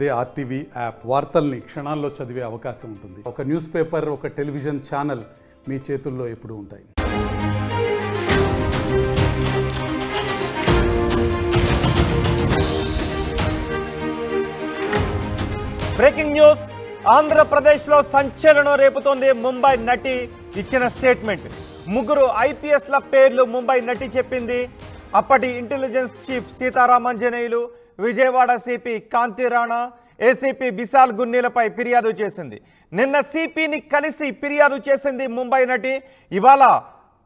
అదే RTV app వార్తల్ని క్షణాల్లో చదివే అవకాశం ఉంటుంది. ఒక న్యూస్ పేపర్, ఒక టెలివిజన్ ఛానల్ మీ చేతుల్లో ఎప్పుడూ ఉంటాయి. Breaking news. ఆంధ్రప్రదేశ్లో సంచలనం రేపుతోంది. ముంబై నటి ఇచ్చిన స్టేట్మెంట్. ముగ్గురు ఐపీఎస్ల పేర్లు ముంబై నటి చెప్పింది. అప్పటి intelligence chief Seetharamanjaneyulu, Vijayawada CP Kanthi Rana, ACP Vishal గున్నీలపై ఫిర్యాదు చేసింది. నిన్న సిపిని కలిసి ఫిర్యాదు చేసింది ముంబై నటి. ఇవాళ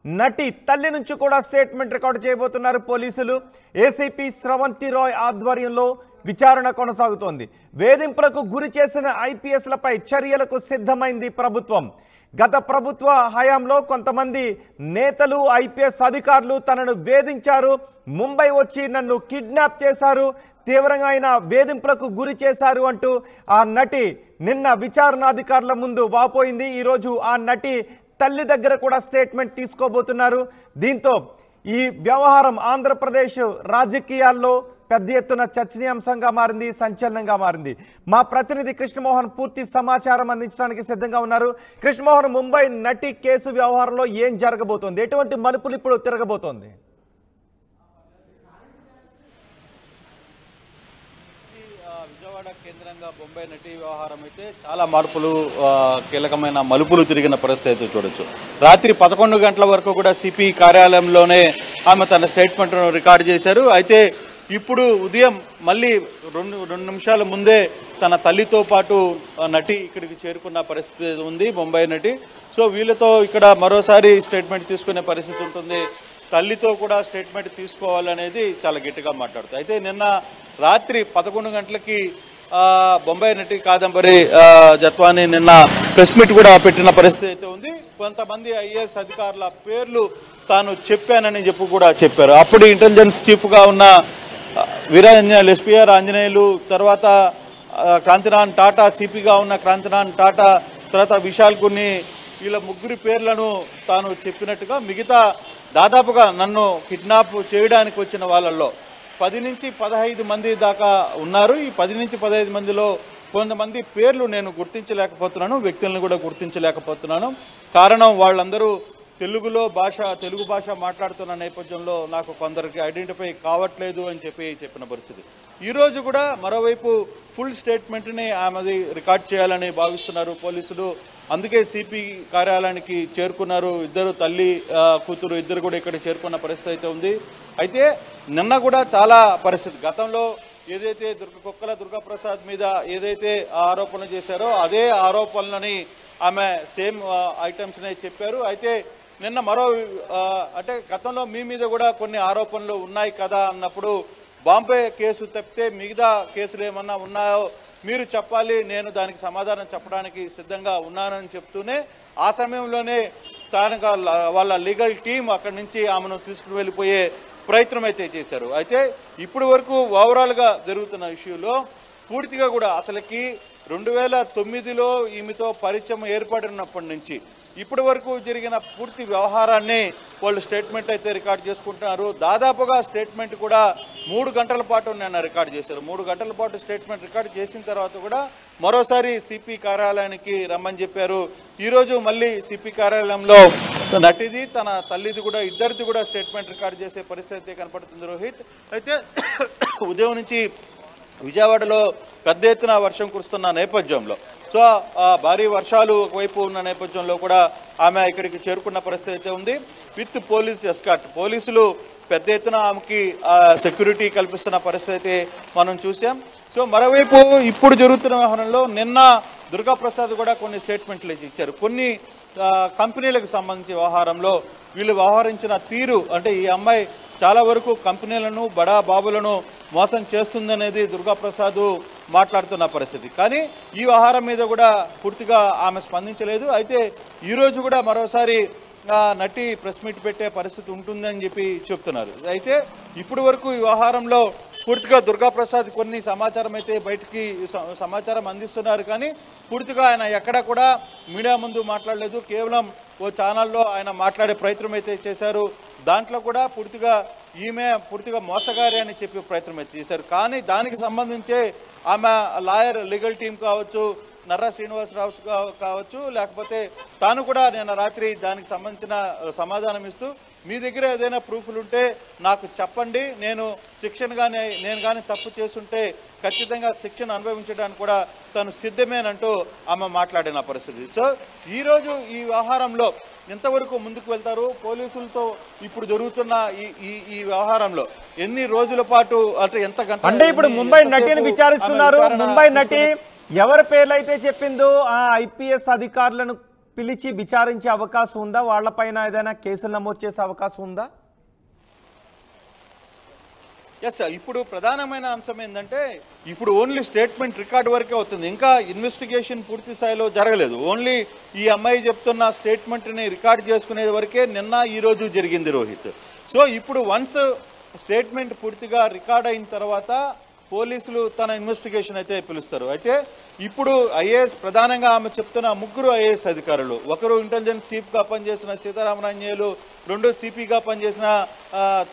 నటి తల్లి నుంచి కూడా స్టేట్మెంట్ రికార్డు చేయబోతున్నారు పోలీసులు. ఏసీపీ స్రవంతి రాయ్ ఆధ్వర్యంలో విచారణ కొనసాగుతోంది. వేధింపులకు గురి చేసిన ఐపీఎస్లపై చర్యలకు సిద్ధమైంది ప్రభుత్వం. గత ప్రభుత్వ హయాంలో కొంతమంది నేతలు, ఐపీఎస్ అధికారులు తనను వేధించారు, ముంబై వచ్చి నన్ను కిడ్నాప్ చేశారు, తీవ్రంగా అయిన వేధింపులకు గురి చేశారు అంటూ ఆ నటి నిన్న విచారణాధికారుల ముందు వాపోయింది. ఈరోజు ఆ నటి తల్లి దగ్గర కూడా స్టేట్మెంట్ తీసుకోబోతున్నారు. దీంతో ఈ వ్యవహారం ఆంధ్రప్రదేశ్ రాజకీయాల్లో పెద్ద ఎత్తున చర్చనీయాంశంగా మారింది, సంచలనంగా మారింది. మా ప్రతినిధి కృష్ణమోహన్ పూర్తి సమాచారం అందించడానికి సిద్ధంగా ఉన్నారు. కృష్ణమోహన్, ముంబై నటి కేసు వ్యవహారంలో ఏం జరగబోతోంది? ఎటువంటి మలుపులు ఇప్పుడు తిరగబోతోంది? విజయవాడ కేంద్రంగా ముంబై నటి వ్యవహారం అయితే చాలా మార్పులు, కీలకమైన మలుపులు తిరిగిన పరిస్థితి అయితే చూడొచ్చు. రాత్రి 11 గంటల వరకు కూడా సిపి కార్యాలయంలోనే ఆమె తన స్టేట్మెంట్ను రికార్డు చేశారు. అయితే ఇప్పుడు ఉదయం మళ్ళీ రెండు నిమిషాల ముందే తన తల్లితో పాటు నటి ఇక్కడికి చేరుకున్న పరిస్థితి ఉంది, ముంబై నటి. సో వీళ్ళతో ఇక్కడ మరోసారి స్టేట్మెంట్ తీసుకునే పరిస్థితి ఉంటుంది. తల్లితో కూడా స్టేట్మెంట్ తీసుకోవాలనేది చాలా గట్టిగా మాట్లాడుతుంది. అయితే నిన్న రాత్రి 11 గంటలకి బొంబాయి నటి కాదంబరి జత్వాని నిన్న ప్రెస్ మీట్ కూడా పెట్టిన పరిస్థితి అయితే ఉంది. కొంతమంది ఐఏఎస్ అధికారుల పేర్లు తాను చెప్పానని కూడా చెప్పారు. అప్పుడు ఇంటెలిజెన్స్ చీఫ్గా ఉన్న ఎస్పీఆర్ ఆంజనేయులు, తర్వాత క్రాంతినాన్ టాటా, సిపిగా ఉన్న క్రాంతినాన్ టాటా, తర్వాత విశాల్ గున్ని, వీళ్ళ ముగ్గురి పేర్లను తాను చెప్పినట్టుగా మిగతా దాదాపుగా నన్ను కిడ్నాప్ చేయడానికి వచ్చిన వాళ్ళల్లో 10 నుంచి 15 మంది దాకా ఉన్నారు. ఈ 10 నుంచి 15 మందిలో కొంతమంది పేర్లు నేను గుర్తించలేకపోతున్నాను, వ్యక్తులను కూడా గుర్తించలేకపోతున్నాను. కారణం వాళ్ళందరూ తెలుగు భాష మాట్లాడుతున్న నేపథ్యంలో నాకు కొందరికి ఐడెంటిఫై కావట్లేదు అని చెప్పిన పరిస్థితి. ఈరోజు కూడా మరోవైపు ఫుల్ స్టేట్మెంట్ని ఆమెది రికార్డ్ చేయాలని భావిస్తున్నారు పోలీసులు. అందుకే సిపి కార్యాలయానికి చేరుకున్నారు. ఇద్దరు తల్లి కూతురు ఇద్దరు కూడా ఇక్కడ చేరుకున్న పరిస్థితి అయితే ఉంది. అయితే నిన్న కూడా చాలా పరిస్థితి, గతంలో ఏదైతే కుక్కల దుర్గాప్రసాద్ మీద ఏదైతే ఆరోపణలు చేశారో అదే ఆరోపణలని ఆమె సేమ్ ఐటమ్స్నే చెప్పారు. అయితే నిన్న అంటే గతంలో మీ మీద కూడా కొన్ని ఆరోపణలు ఉన్నాయి కదా అన్నప్పుడు, బాంబే కేసు తప్పితే మిగతా కేసులు ఏమన్నా ఉన్నాయో మీరు చెప్పాలి, నేను దానికి సమాధానం చెప్పడానికి సిద్ధంగా ఉన్నానని చెప్తూనే ఆ సమయంలోనే స్థానిక వాళ్ళ లీగల్ టీం అక్కడి నుంచి ఆమెను తీసుకుని వెళ్ళిపోయే ప్రయత్నం అయితే చేశారు. అయితే ఇప్పటి వరకు ఓవరాల్గా జరుగుతున్న ఇష్యూలో పూర్తిగా కూడా అసలుకి 2009లో ఈమెతో పరిచయం ఏర్పడినప్పటి నుంచి ఇప్పటి వరకు జరిగిన పూర్తి వ్యవహారాన్ని వాళ్ళు స్టేట్మెంట్ అయితే రికార్డ్ చేసుకుంటున్నారు. దాదాపుగా స్టేట్మెంట్ కూడా 3 గంటల పాటు నిన్న రికార్డ్ చేశారు. 3 గంటల పాటు స్టేట్మెంట్ రికార్డ్ చేసిన తర్వాత కూడా మరోసారి సిపి కార్యాలయానికి రమ్మని చెప్పారు. ఈరోజు మళ్ళీ సిపి కార్యాలయంలో నటిది, తన తల్లిది కూడా, ఇద్దరిది కూడా స్టేట్మెంట్ రికార్డ్ చేసే పరిస్థితి కనపడుతుంది రోహిత్. అయితే ఉదయం నుంచి విజయవాడలో పెద్ద ఎత్తున వర్షం కురుస్తున్న నేపథ్యంలో, సో భారీ వర్షాలు ఒకవైపు ఉన్న నేపథ్యంలో కూడా ఆమె ఇక్కడికి చేరుకున్న పరిస్థితి అయితే ఉంది. విత్ పోలీస్ ఎస్కార్ట్, పోలీసులు పెద్ద ఎత్తున ఆమెకి సెక్యూరిటీ కల్పిస్తున్న పరిస్థితి అయితే మనం చూసాం. సో మరోవైపు ఇప్పుడు జరుగుతున్న వ్యవహారంలో నిన్న దుర్గాప్రసాద్ కూడా కొన్ని స్టేట్మెంట్లు ఇచ్చారు. కొన్ని కంపెనీలకు సంబంధించి వ్యవహారంలో వీళ్ళు వ్యవహరించిన తీరు, అంటే ఈ అమ్మాయి చాలా వరకు కంపెనీలను, బడా బాబులను మోసం చేస్తుందనేది దుర్గాప్రసాద్ మాట్లాడుతున్న పరిస్థితి. కానీ ఈ వ్యవహారం మీద కూడా పూర్తిగా ఆమె స్పందించలేదు. అయితే ఈరోజు కూడా మరోసారి నటి ప్రెస్ మీట్ పెట్టే పరిస్థితి ఉంటుందని చెప్తున్నారు. అయితే ఇప్పటి వరకు ఈ వ్యవహారంలో పూర్తిగా దుర్గాప్రసాద్ కొన్ని సమాచారం అయితే బయటికి సమాచారం అందిస్తున్నారు. కానీ పూర్తిగా ఆయన ఎక్కడ కూడా మీడియా ముందు మాట్లాడలేదు. కేవలం ఓ ఛానల్లో ఆయన మాట్లాడే ప్రయత్నం అయితే చేశారు. దాంట్లో కూడా పూర్తిగా ఈమె పూర్తిగా మోసగారి అని చెప్పే ప్రయత్నం చేశారు. కానీ దానికి సంబంధించే ఆమె లాయర్ లీగల్ టీం కావచ్చు, నర్రా శ్రీనివాసరావు కావచ్చు, లేకపోతే తాను కూడా నిన్న రాత్రి దానికి సంబంధించిన సమాధానం ఇస్తూ మీ దగ్గర ఏదైనా ప్రూఫ్లు ఉంటే నాకు చెప్పండి, నేను కానీ తప్పు చేస్తుంటే ఖచ్చితంగా శిక్షను అనుభవించడానికి కూడా తను సిద్ధమేనంటూ ఆమె మాట్లాడిన పరిస్థితి. సో ఈరోజు ఈ వ్యవహారంలో ఎంతవరకు ముందుకు వెళ్తారు పోలీసులతో? ఇప్పుడు జరుగుతున్న ఈ వ్యవహారంలో ఎన్ని రోజుల పాటు అంటే ఎంత గంట అంటే ఇప్పుడు ముంబై నటిని విచారిస్తున్నారు. ముంబై నటి ఎవరి పేర్లు అయితే చెప్పిందో ఆ ఐపీఎస్ అధికారులను పిలిచి విచారించే అవకాశం ఉందా? వాళ్ళపైన ఏదైనా కేసులు నమోదు చేసే అవకాశం ఉందా? ఎస్, ఇప్పుడు ప్రధానమైన అంశం ఏంటంటే ఇప్పుడు ఓన్లీ స్టేట్మెంట్ రికార్డ్ వరకే అవుతుంది. ఇంకా ఇన్వెస్టిగేషన్ పూర్తి స్థాయిలో జరగలేదు. ఓన్లీ ఈ అమ్మాయి చెప్తున్న స్టేట్మెంట్ని రికార్డ్ చేసుకునే వరకే నిన్న ఈరోజు జరిగింది రోహిత్. సో ఇప్పుడు వన్స్ స్టేట్మెంట్ పూర్తిగా రికార్డ్ అయిన తర్వాత పోలీసులు తన ఇన్వెస్టిగేషన్ అయితే పిలుస్తారు. అయితే ఇప్పుడు ఐఏఎస్ ప్రధానంగా ఆమె చెప్తున్న ముగ్గురు ఐఏఎస్ అధికారులు, ఒకరు ఇంటెలిజెన్స్ చీఫ్గా పనిచేసిన సీతారామరాంజనేయులు, రెండు సిపిగా పనిచేసిన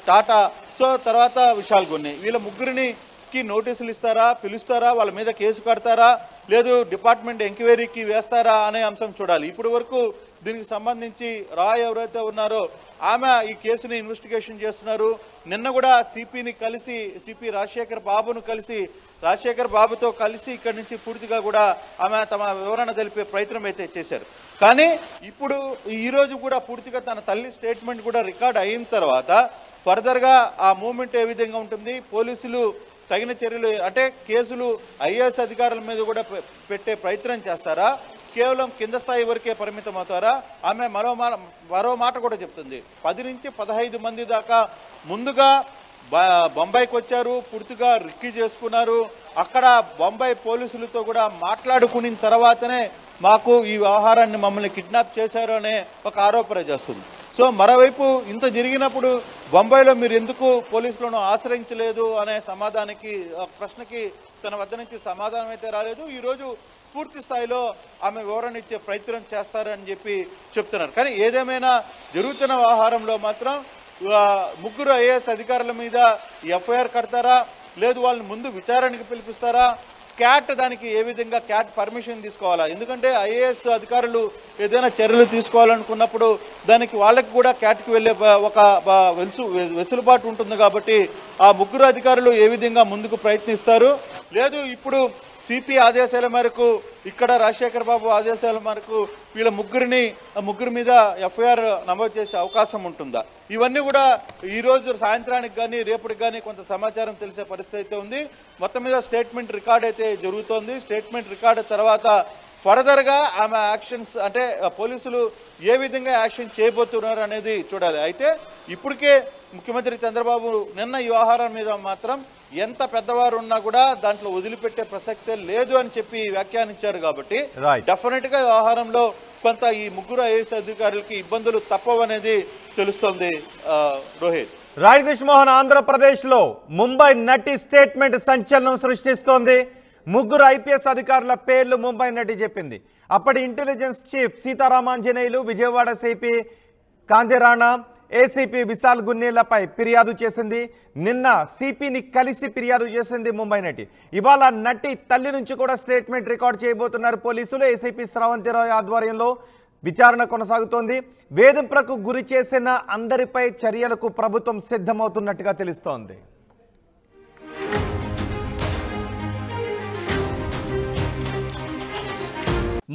టాటా, సో తర్వాత విశాల్ గున్ని, వీళ్ళ ముగ్గురికి నోటీసులు ఇస్తారా, పిలుస్తారా, వాళ్ళ మీద కేసు కడతారా, లేదు డిపార్ట్మెంట్ ఎంక్వైరీకి వేస్తారా అనే అంశం చూడాలి. ఇప్పుడు వరకు దీనికి సంబంధించి రాయ్ ఎవరైతే ఉన్నారో ఆమె ఈ కేసుని ఇన్వెస్టిగేషన్ చేస్తున్నారు. నిన్న కూడా సిపి రాజశేఖర్ బాబుతో కలిసి ఇక్కడి నుంచి పూర్తిగా కూడా ఆమె తమ వివరణ తెలిపే ప్రయత్నం అయితే చేశారు. కానీ ఇప్పుడు ఈరోజు కూడా పూర్తిగా తన తల్లి స్టేట్మెంట్ కూడా రికార్డ్ అయిన తర్వాత ఫర్దర్గా ఆ మూమెంట్ ఏ విధంగా ఉంటుంది, పోలీసులు తగిన చర్యలు అంటే కేసులు ఐఏఎస్ అధికారుల మీద కూడా పెట్టే ప్రయత్నం చేస్తారా, కేవలం కింద స్థాయి వరకే పరిమితం అవుతారా? ఆమె మరో మాట కూడా చెప్తుంది. 10 నుంచి 15 మంది దాకా ముందుగా బొంబాయికి వచ్చారు, పూర్తిగా రిక్కీ చేసుకున్నారు. అక్కడ బొంబాయి పోలీసులతో కూడా మాట్లాడుకున్న తర్వాతనే మాకు ఈ వ్యవహారాన్ని మమ్మల్ని కిడ్నాప్ చేశారు అనే ఒక ఆరోపణ చేస్తుంది. సో మరోవైపు ఇంత జరిగినప్పుడు బొంబాయిలో మీరు ఎందుకు పోలీసులను ఆశ్రయించలేదు అనే ప్రశ్నకి తన వద్ద నుంచి సమాధానం అయితే రాలేదు. ఈరోజు పూర్తి స్థాయిలో ఆమె వివరణ ఇచ్చే ప్రయత్నం చేస్తారని చెప్పి చెప్తున్నారు. కానీ ఏదేమైనా జరుగుతున్న వ్యవహారంలో మాత్రం ముగ్గురు ఐఏఎస్ అధికారుల మీద ఎఫ్ఐఆర్ కడతారా, లేదు వాళ్ళని ముందు విచారణకి పిలిపిస్తారా, క్యాట్ దానికి ఏ విధంగా క్యాట్ పర్మిషన్ తీసుకోవాలా? ఎందుకంటే ఐఏఎస్ అధికారులు ఏదైనా చర్యలు తీసుకోవాలనుకున్నప్పుడు దానికి వాళ్ళకి కూడా క్యాట్కి వెళ్ళే ఒక వెసులుబాటు ఉంటుంది. కాబట్టి ఆ ముగ్గురు అధికారులు ఏ విధంగా ముందుకు ప్రయత్నిస్తారు, లేదు ఇప్పుడు సిపి ఆదేశాల మేరకు ఇక్కడ రాజశేఖర్ బాబు ఆదేశాల మేరకు వీళ్ళ ముగ్గురి మీద ఎఫ్ఐఆర్ నమోదు చేసే అవకాశం ఉంటుందా? ఇవన్నీ కూడా ఈరోజు సాయంత్రానికి కానీ రేపటికి కానీ కొంత సమాచారం తెలిసే పరిస్థితి అయితే ఉంది. మొత్తం మీద స్టేట్మెంట్ రికార్డ్ అయితే జరుగుతోంది. స్టేట్మెంట్ రికార్డ్ తర్వాత ఫర్దర్గా ఆమె యాక్షన్స్ అంటే పోలీసులు ఏ విధంగా యాక్షన్ చేయబోతున్నారు అనేది చూడాలి. అయితే ఇప్పటికే ముఖ్యమంత్రి చంద్రబాబు నిన్న ఈ వ్యవహారం మీద మాత్రం ఎంత పెద్దవారు ఉన్నా కూడా దాంట్లో వదిలిపెట్టే ప్రసక్తే లేదు అని చెప్పి వ్యాఖ్యానించారు. కాబట్టి డెఫినెట్ గా వ్యవహారంలో కొంత ఈ ముగ్గురు ఐఏఎస్ అధికారులకి ఇబ్బందులు తప్పవనేది తెలుస్తోంది. రోహిత్, రాయ్ కృష్ణమోహన్, ఆంధ్రప్రదేశ్ లో ముంబై నటి స్టేట్మెంట్ సంచలనం సృష్టిస్తోంది. ముగ్గురు ఐపీఎస్ అధికారుల పేర్లు ముంబై నటి చెప్పింది. అప్పటి intelligence chief Seetharamanjaneyulu, Vijayawada CP Kanjarana, ACP Vishal గున్నేలపై ఫిర్యాదు చేసింది. నిన్న సిపిని కలిసి ఫిర్యాదు చేసింది ముంబై నటి. ఇవాళ నటి తల్లి నుంచి కూడా స్టేట్మెంట్ రికార్డ్ చేయబోతున్నారు పోలీసులు. ఏసీపీ స్రవంతిరాయ్ ఆధ్వర్యంలో విచారణ కొనసాగుతోంది. వేధింపులకు గురి చేసిన అందరిపై చర్యలకు ప్రభుత్వం సిద్ధమవుతున్నట్టుగా తెలుస్తోంది.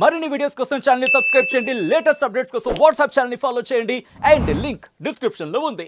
మరిన్ని వీడియోస్ కోసం ఛానల్ ని సబ్స్క్రైబ్ చేయండి. లేటెస్ట్ అప్డేట్స్ కోసం వాట్సాప్ ఛానల్ ని ఫాలో చేయండి. అండ్ లింక్ డిస్క్రిప్షన్ లో ఉంది.